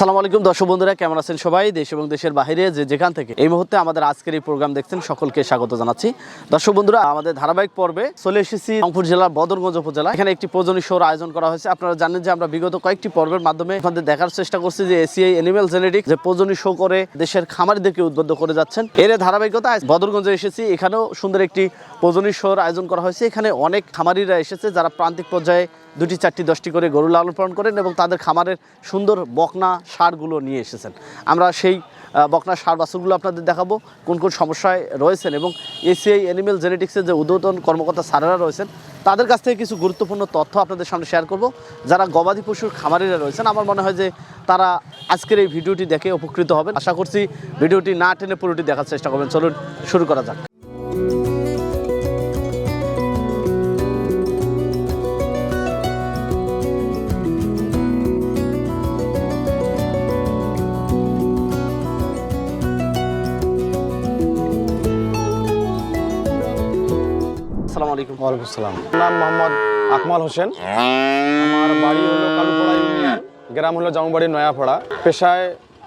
আসসালামু আলাইকুম দর্শক বন্ধুরা, কেমন আছেন সবাই? দেশ এবং দেশের বাইরে যে যেখান থেকে এই মুহূর্তে আমাদের আজকের এই প্রোগ্রাম দেখছেন সকলকে স্বাগত জানাচ্ছি। দর্শক বন্ধুরা, আমাদের ধারাবাহিক পর্বে চলে এসেছি রংপুর জেলার বদরগঞ্জ উপজেলা। এখানে একটি প্রজনন শোর আয়োজন করা হয়েছে। আপনারা জানেন যে আমরা বিগত কয়েকটি পর্বের মাধ্যমে আপনাদের দেখার চেষ্টা করছি যে এসিআই অ্যানিম্যাল জেনেটিক্স যে প্রজনন শো করে দেশের খামারিদেরকে উদ্বুদ্ধ করে যাচ্ছেন, এর ধারাবাহিকতা বদরগঞ্জে এসেছি। এখানেও সুন্দর একটি প্রজনন শোর আয়োজন করা হয়েছে। এখানে অনেক খামারিরা এসেছে যারা প্রান্তিক পর্যায়ে 2টি 4টি 10টি করে গরু লালন পালন করেন এবং তাদের খামারের সুন্দর বকনা ষাঁড়গুলো নিয়ে এসেছেন। আমরা সেই বকনা ষাঁড় বাছুরগুলো আপনাদের দেখাবো কোন কোন সমস্যায় রয়েছেন এবং এসিআই অ্যানিম্যাল জেনেটিক্সের যে ঊর্ধ্বতন কর্মকর্তা স্যারেরা রয়েছেন তাদের কাছ থেকে কিছু গুরুত্বপূর্ণ তথ্য আপনাদের সামনে শেয়ার করব। যারা গবাদি পশুর খামারিরা রয়েছেন, আমার মনে হয় যে তারা আজকের এই ভিডিওটি দেখে উপকৃত হবেন। আশা করছি ভিডিওটি না টেনে পুরোটি দেখার চেষ্টা করবেন। চলুন শুরু করা যাক। আসসালামু আলাইকুম। ওয়ালাইকুম আসসালাম। নাম মোহাম্মদ আকমাল হোসেন। আমার বাড়ি হলো কালুপাড়া ইউনিয়ন, গ্রাম হলো জামুবাড়ি নয়াপাড়া। পেশায়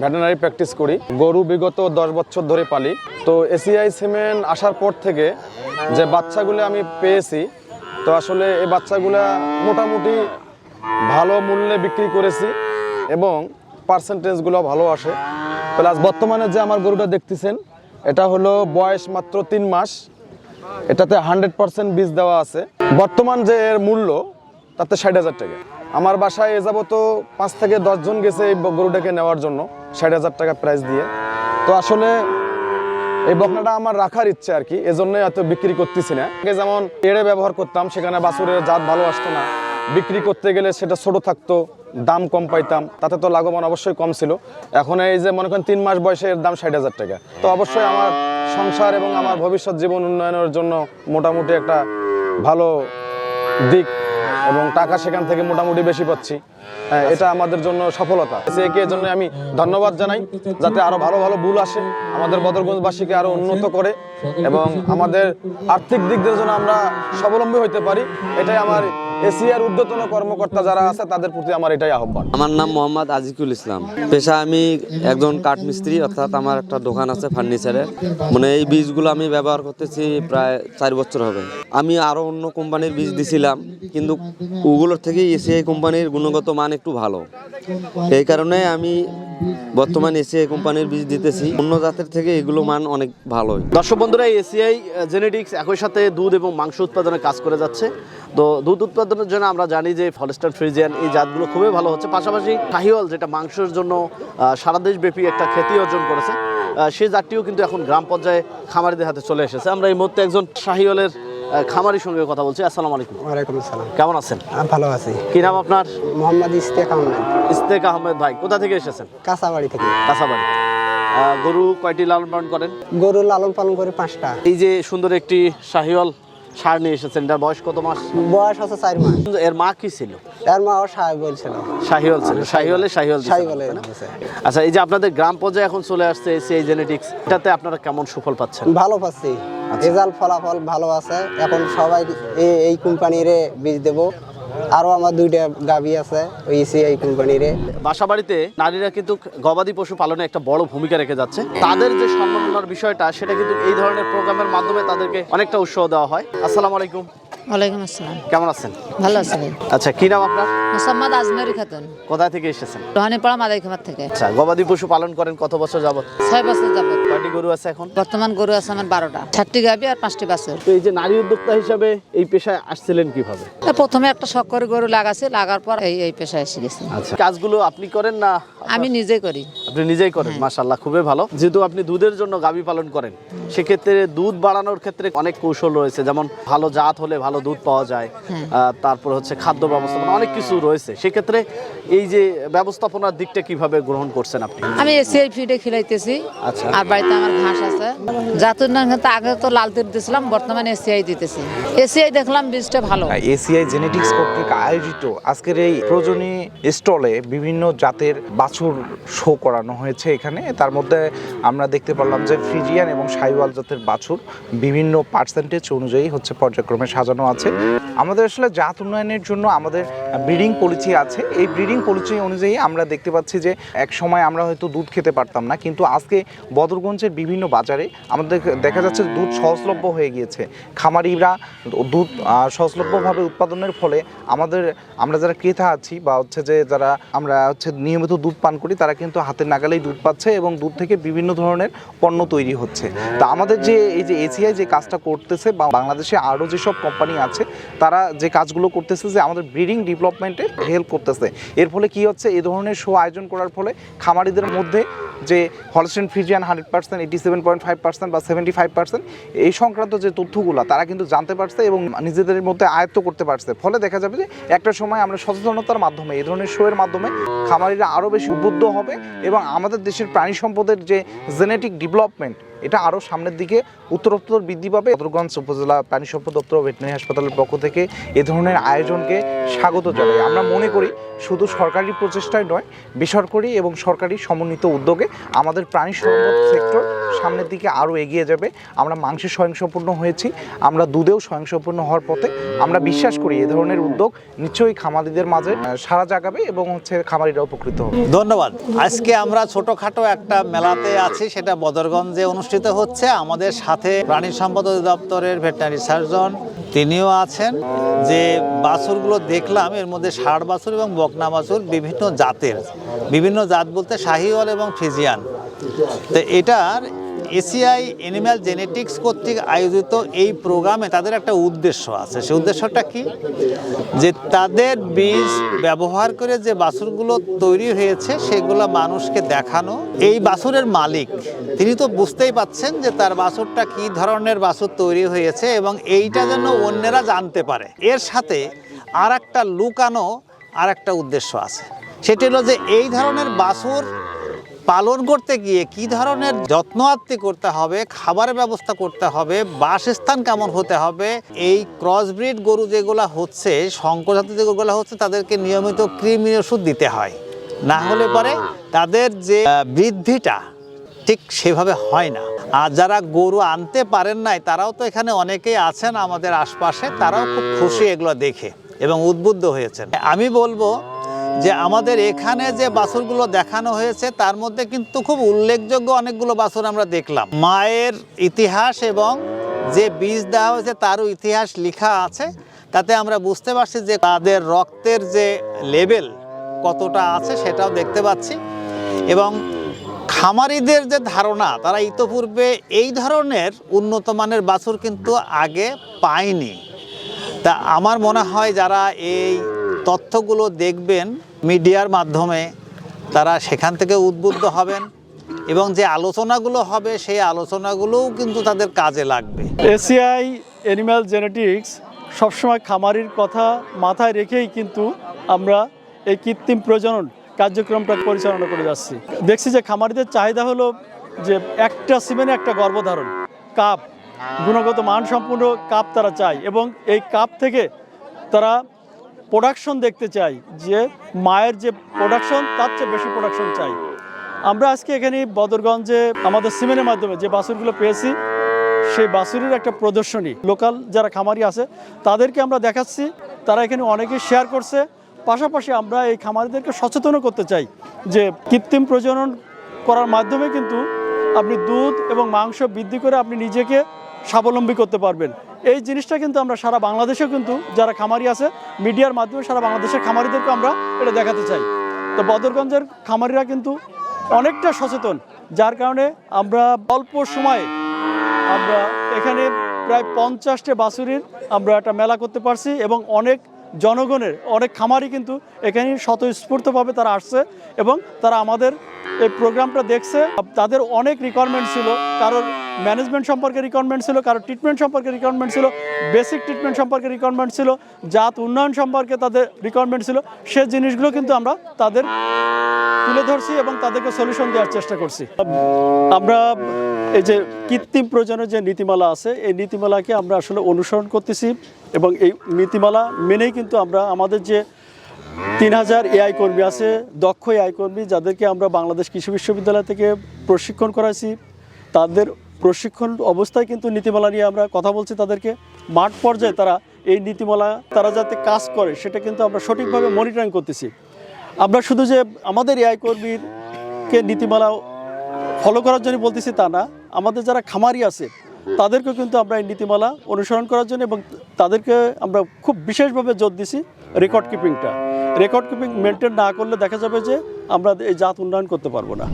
ভেটেরিনারি প্র্যাকটিস করি। গরু বিগত 10 বছর ধরে পালি। তো এসিআই সিমেন্ট আসার পর থেকে যে বাচ্চাগুলো আমি পেয়েছি, তো আসলে এই বাচ্চাগুলো মোটামুটি ভালো মূল্যে বিক্রি করেছি এবং পার্সেন্টেজগুলো ভালো আসে। প্লাস বর্তমানে যে আমার গরুটা দেখতেছেন, এটা হলো বয়স মাত্র 3 মাস। এটাতে 100% বীজ দেওয়া আছে। বর্তমান যে এর মূল্য তাতে 60,000 টাকা। আমার বাসায় এ যাবত 5 থেকে 10 জন গেছে এই গরুটাকে নেওয়ার জন্য 60,000 টাকা প্রাইস দিয়ে। তো আসলে এই বকনাটা আমার রাখার ইচ্ছে আর কি, এজন্যই এত বিক্রি করতেছি না। আগে যেমন এড়ে ব্যবহার করতাম, সেখানে বাছুরের জাত ভালো আসতো না, বিক্রি করতে গেলে সেটা ছোট থাকতো, দাম কম পাইতাম, তাতে তো লাভবান অবশ্যই কম ছিল। এখন এই যে মনে করেন 3 মাস বয়সে এর দাম 60,000 টাকা। তো অবশ্যই আমার সংসার এবং আমার ভবিষ্যৎ জীবন উন্নয়নের জন্য মোটামুটি একটা ভালো দিক এবং টাকা সেখান থেকে মোটামুটি বেশি পাচ্ছি। এটা আমাদের জন্য সফলতা। একে জন্য আমি ধন্যবাদ জানাই, যাতে আরো ভালো ভালো বুল আসে, আমাদের বদরগঞ্জবাসীকে আরো উন্নত করে এবং আমাদের আর্থিক দিক দিয়ে যেন আমরা স্বাবলম্বী হতে পারি। এটাই আমার এসিআর ঊর্ধ্বতন কর্মকর্তা যারা আছে তাদের প্রতি আমার এটাই আহ্বান। আমার নাম মোহাম্মদ আজিকুল ইসলাম। পেশা আমি একজন কাঠমিস্ত্রি, অর্থাৎ আমার একটা দোকান আছে ফার্নিচারের। মানে এই বীজগুলো আমি ব্যবহার করতেছি প্রায় 4 বছর হবে। আমি আরো অন্য কোম্পানির বীজ দিছিলাম, কিন্তু ওগুলোর থেকে এসিআই কোম্পানির গুণগত মান একটু ভালো। এই কারণে আমি বর্তমান এসিআই কোম্পানির বীজ দিতেছি। অন্য জাতের থেকে এগুলো মান অনেক ভালো। দর্শক বন্ধুরা, এসিআই জেনেটিক্স একই সাথে দুধ এবং মাংস উৎপাদনে কাজ করে যাচ্ছে। তো দুধ উৎপাদনের জন্য আমরা জানি যে হলস্টাইন ফ্রিজিয়ান এই জাতগুলো খুবই ভালো হচ্ছে। পাশাপাশি শাহিওয়াল, যেটা মাংসের জন্য সারা দেশব্যাপী একটা খ্যাতি অর্জন করেছে, সেই জাতটিও কিন্তু এখন গ্রাম পর্যায়ে খামারিদের হাতে চলে এসেছে। আমরা এই মুহূর্তে একজন শাহিওয়ালের খামারির সঙ্গে কথা বলছি। আসসালামু আলাইকুম। ওয়ালাইকুম আসসালাম। কেমন আছেন? ভালো আছি। কি নাম আপনার? মোহাম্মদ ইস্তেক আহমেদ। ইস্তেক আহমেদ ভাই, কোথা থেকে এসেছেন? কাঁচাবাড়ি থেকে। কাঁচাবাড়ি। গরু কয়টি লালন পালন করেন? গরু লালন পালন করে 5টা। এই যে সুন্দর একটি শাহিওয়াল ষাঁড় নিয়ে এসেছেন, এটার বয়স কত মাস? বয়স আছে 4 মাস। এর মা কি ছিল? এর মা ও শাহিওয়াল ছিল। শাহিওয়াল ছিল। শাহিওয়াল শাহিওয়ালের। আচ্ছা, এই যে আপনাদের গ্রাম পর্যায়ে এখন চলে আসছে এসিআই জেনেটিক্স, এটাতে আপনারা কেমন সুফল পাচ্ছেন? ভালো পাচ্ছি, রেজাল্ট ফলাফল ভালো আছে। এখন সবাই এই কোম্পানির বীজ দেব। আরো আমার 2টা গাভী আছে ওই এসিআই কোম্পানির। বাসাবাড়িতে নারীরা কিন্তু গবাদি পশু পালনে একটা বড় ভূমিকা রেখে যাচ্ছে। তাদের যে সম্মাননার বিষয়টা, সেটা কিন্তু এই ধরনের প্রোগ্রামের মাধ্যমে তাদেরকে অনেকটা উৎসাহ দেওয়া হয়। আসসালামু আলাইকুম। ওয়ালাইকুম আসসালাম। কেমন আছেন? ভালো আছি। আচ্ছা, কি নাম আপনার? মোসাম্মদ আজমেরি খাতুন। কোথা থেকে এসেছেন? রোহানীপাড়া মাদাইখামার থেকে। আচ্ছা, গবাদি পশু পালন করেন কত বছর যাবত? 6 বছর যাবত। কয়টি গরু আছে এখন? বর্তমান গরু আছে আমার 12টা, 7টি গাভী আর 5টি বাছুর। তো এই যে নারী উদ্যোক্তা হিসাবে এই পেশায় আসছিলেন কিভাবে? প্রথমে একটা শখ করে গরু লাগাছে, লাগার পর এই পেশায় এসে গেছি। আচ্ছা, কাজগুলো আপনি করেন না? আমি নিজেই করি। আপনি নিজেই করেন? মাশাআল্লাহ, খুবই ভালো। যেহেতু আপনি দুধের জন্য গাভী পালন করেন, সেক্ষেত্রে দুধ বাড়ানোর ক্ষেত্রে অনেক কৌশল রয়েছে। যেমন ভালো জাত হলে ভালো দুধ পাওয়া যায়, তারপর হচ্ছে খাদ্য ব্যবস্থাপনা, অনেক কিছু রয়েছে। সেক্ষেত্রে এই যে ব্যবস্থাপনার দিকটা কিভাবে গ্রহণ করছেন আপনি? আমি এসিআই ফিডে খিলাইতেছি। আচ্ছা। আর বাড়িতে আমার ঘাস আছে। জাতুর নাম আগে তো লাল তির দিয়েছিলাম, বর্তমানে এসিআই দিতেছি। এসিআই দেখলাম বীজটা ভালো। এসিআই জেনেটিক্স কর্তৃক আয়োজিত আজকের এই প্রজনী স্টলে বিভিন্ন জাতের বাছুর শো করানো হয়েছে এখানে। তার মধ্যে আমরা দেখতে পারলাম যে ফ্রিজিয়ান এবং শাহিওয়াল জাতের বাছুর বিভিন্ন পার্সেন্টেজ অনুযায়ী হচ্ছে পর্যায়ক্রমে সাজানো আছে। আমাদের আসলে জাত উন্নয়নের জন্য আমাদের ব্রিডিং পলিসি আছে। এই ব্রিডিং পলিসি অনুযায়ী আমরা দেখতে পাচ্ছি যে এক সময় আমরা হয়তো দুধ খেতে পারতাম না, কিন্তু আজকে বদরগঞ্জের বিভিন্ন বাজারে আমাদের দেখা যাচ্ছে দুধ সহজলভ্য হয়ে গিয়েছে। খামারিরা দুধ সহজলভ্যভাবে উৎপাদনের ফলে আমরা যারা ক্রেতা আছি বা হচ্ছে যে যারা আমরা হচ্ছে নিয়মিত দুধ পান করি, তারা কিন্তু হাতের নাগালেই দুধ পাচ্ছে এবং দুধ থেকে বিভিন্ন ধরনের পণ্য তৈরি হচ্ছে। তা আমাদের যে এই যে এসিআই যে কাজটা করতেছে বা বাংলাদেশে আরও যেসব কোম্পানি আছে তারা যে কাজগুলো করতেছে, যে আমাদের ব্রিডিং ডেভেলপমেন্টে হেল্প করতেছে। এর ফলে কি হচ্ছে, এই ধরনের শো আয়োজন করার ফলে খামারিদের মধ্যে যে হলস্টেইন ফ্রিজিয়ান 100%, 87.5% বা 75% এই সংক্রান্ত যে তথ্যগুলো তারা কিন্তু জানতে পারছে এবং নিজেদের মধ্যে আয়ত্ত করতে পারছে। ফলে দেখা যাবে যে একটা সময় আমরা সচেতনতার মাধ্যমে এই ধরনের শো এর মাধ্যমে খামারিরা আরও বেশি উদ্বুদ্ধ হবে এবং আমাদের দেশের প্রাণী সম্পদের যে জেনেটিক ডেভেলপমেন্ট এটা আরও সামনের দিকে উত্তরোত্তর বৃদ্ধি পাবে। বদরগঞ্জ উপজেলা প্রাণী সম্পদ দপ্তর ভেটেরিনারি হাসপাতালের পক্ষ থেকে এ ধরনের আয়োজনকে স্বাগত জানাই। আমরা মনে করি শুধু সরকারি প্রচেষ্টায় নয়, বেসরকারি এবং সরকারি সমন্বিত উদ্যোগে আমাদের প্রাণী সম্পদ সেক্টর সামনের দিকে আরও এগিয়ে যাবে। আমরা মাংসে স্বয়ংসম্পূর্ণ হয়েছি, আমরা দুধেও স্বয়ংসম্পূর্ণ হওয়ার পথে। আমরা বিশ্বাস করি এ ধরনের উদ্যোগ নিশ্চয়ই খামারিদের মাঝে সাড়া জাগাবে এবং হচ্ছে খামারিরা উপকৃত হবে। ধন্যবাদ। আজকে আমরা ছোটখাটো একটা মেলাতে আছি, সেটা বদরগঞ্জে অনুষ্ঠিত হচ্ছে। আমাদের সাথে প্রাণী সম্পদ অধিদপ্তরের ভেটেরিনারি সার্জন তিনিও আছেন। যে বাছুরগুলো দেখলাম এর মধ্যে ষাঁড় বাছুর এবং বকনা বাছুর বিভিন্ন জাতের, বিভিন্ন জাত বলতে শাহিওয়াল এবং ফ্রিজিয়ান। তো এটার এসিআই অ্যানিম্যাল জেনেটিক্স কর্তৃক আয়োজিত এই প্রোগ্রামে তাদের একটা উদ্দেশ্য আছে। সেই উদ্দেশ্যটা কি, যে তাদের বীজ ব্যবহার করে যে বাছুরগুলো তৈরি হয়েছে সেগুলো মানুষকে দেখানো। এই বাছুরের মালিক তিনি তো বুঝতেই পাচ্ছেন যে তার বাছুরটা কি ধরনের বাছুর তৈরি হয়েছে এবং এইটা যেন অন্যেরা জানতে পারে। এর সাথে আর একটা লুকানো আর একটা উদ্দেশ্য আছে, সেটি হলো যে এই ধরনের বাছুর পালন করতে গিয়ে কি ধরনের যত্ন আত্তি করতে হবে, খাবারের ব্যবস্থা করতে হবে, বাসস্থান কেমন হতে হবে। এই ক্রসব্রিড গরু যেগুলো হচ্ছে, শঙ্করজাত যে গরুগুলো হচ্ছে, তাদেরকে নিয়মিত কৃমি ওষুধ দিতে হয়, না হলে পরে তাদের যে বৃদ্ধিটা ঠিক সেভাবে হয় না। আর যারা গরু আনতে পারেন নাই তারাও তো এখানে অনেকেই আছেন আমাদের আশপাশে, তারাও খুব খুশি এগুলো দেখে এবং উদ্বুদ্ধ হয়েছেন। আমি বলবো যে আমাদের এখানে যে বাছুরগুলো দেখানো হয়েছে তার মধ্যে কিন্তু খুব উল্লেখযোগ্য অনেকগুলো বাছুর আমরা দেখলাম। মায়ের ইতিহাস এবং যে বীজ দেওয়া হয়েছে তারও ইতিহাস লেখা আছে। তাতে আমরা বুঝতে পারছি যে তাদের রক্তের যে লেভেল কতটা আছে সেটাও দেখতে পাচ্ছি। এবং খামারিদের যে ধারণা, তারা ইতোপূর্বে এই ধরনের উন্নত মানের বাছুর কিন্তু আগে পায়নি। তা আমার মনে হয় যারা এই তথ্যগুলো দেখবেন মিডিয়ার মাধ্যমে, তারা সেখান থেকে উদ্বুদ্ধ হবেন এবং যে আলোচনাগুলো হবে সেই আলোচনাগুলোও কিন্তু তাদের কাজে লাগবে। এসিআই অ্যানিম্যাল জেনেটিক্স সবসময় খামারির কথা মাথায় রেখেই কিন্তু আমরা এই কৃত্রিম প্রজনন কার্যক্রমটা পরিচালনা করে যাচ্ছি। দেখছি যে খামারিদের চাহিদা হলো যে একটা সিমেন্টে একটা গর্ভধারণ কাপ, গুণগত মানসম্পন্ন কাপ তারা চায় এবং এই কাপ থেকে তারা প্রোডাকশন দেখতে চাই, যে মায়ের যে প্রোডাকশন তার চেয়ে বেশি প্রোডাকশন চাই। আমরা আজকে এখানে বদরগঞ্জে আমাদের সিমেন্টের মাধ্যমে যে বাছুরগুলো পেয়েছি সেই বাছুরের একটা প্রদর্শনী লোকাল যারা খামারি আছে তাদেরকে আমরা দেখাচ্ছি, তারা এখানে অনেকে শেয়ার করছে। পাশাপাশি আমরা এই খামারিদেরকে সচেতনও করতে চাই যে কৃত্রিম প্রজনন করার মাধ্যমে কিন্তু আপনি দুধ এবং মাংস বৃদ্ধি করে আপনি নিজেকে স্বাবলম্বী করতে পারবেন। এই জিনিসটা কিন্তু আমরা সারা বাংলাদেশেও কিন্তু যারা খামারি আছে মিডিয়ার মাধ্যমে সারা বাংলাদেশের খামারিদেরকে আমরা এটা দেখাতে চাই। তো বদরগঞ্জের খামারিরা কিন্তু অনেকটা সচেতন, যার কারণে আমরা অল্প সময়ে আমরা এখানে প্রায় 50টা বাছুরের আমরা একটা মেলা করতে পারছি এবং অনেক জনগণের অনেক খামারি কিন্তু এখানে স্বতঃস্ফূর্তভাবে তারা আসছে এবং তারা আমাদের এই প্রোগ্রামটা দেখছে। তাদের অনেক রিকোয়ারমেন্ট ছিল, কারোর ম্যানেজমেন্ট সম্পর্কে রিকোয়ারমেন্ট ছিল, কারোর ট্রিটমেন্ট সম্পর্কে রিকোয়ারমেন্ট ছিল, বেসিক ট্রিটমেন্ট সম্পর্কে রিকোয়ারমেন্ট ছিল, জাত উন্নয়ন সম্পর্কে তাদের রিকোয়ারমেন্ট ছিল। সে জিনিসগুলো কিন্তু আমরা তাদের তুলে ধরছি এবং তাদেরকে সলিউশন দেওয়ার চেষ্টা করছি। আমরা এই যে কৃত্রিম প্রজননের যে নীতিমালা আছে এই নীতিমালাকে আমরা আসলে অনুসরণ করতেছি এবং এই নীতিমালা মেনেই কিন্তু আমরা আমাদের যে 3000 এআই কর্মী আছে, দক্ষ এআই কর্মী, যাদেরকে আমরা বাংলাদেশ কৃষি বিশ্ববিদ্যালয় থেকে প্রশিক্ষণ করাইছি, তাদের প্রশিক্ষণ অবস্থায় কিন্তু নীতিমালা নিয়ে আমরা কথা বলছি। তাদেরকে মাঠ পর্যায়ে তারা এই নীতিমালা তারা যাতে কাজ করে সেটা কিন্তু আমরা সঠিকভাবে মনিটরিং করতেছি। আমরা শুধু যে আমাদের এআই কর্মীরকে নীতিমালা ফলো করার জন্য বলতেছি তা না, আমাদের যারা খামারি আছে তাদেরকেও কিন্তু আমরা এই নীতিমালা অনুসরণ করার জন্য এবং তাদেরকে আমরা খুব বিশেষভাবে জোর দিছি রেকর্ড কিপিং মেনটেন না করলে দেখা যাবে যে আমরা এই জাত উন্নয়ন করতে পারবো না।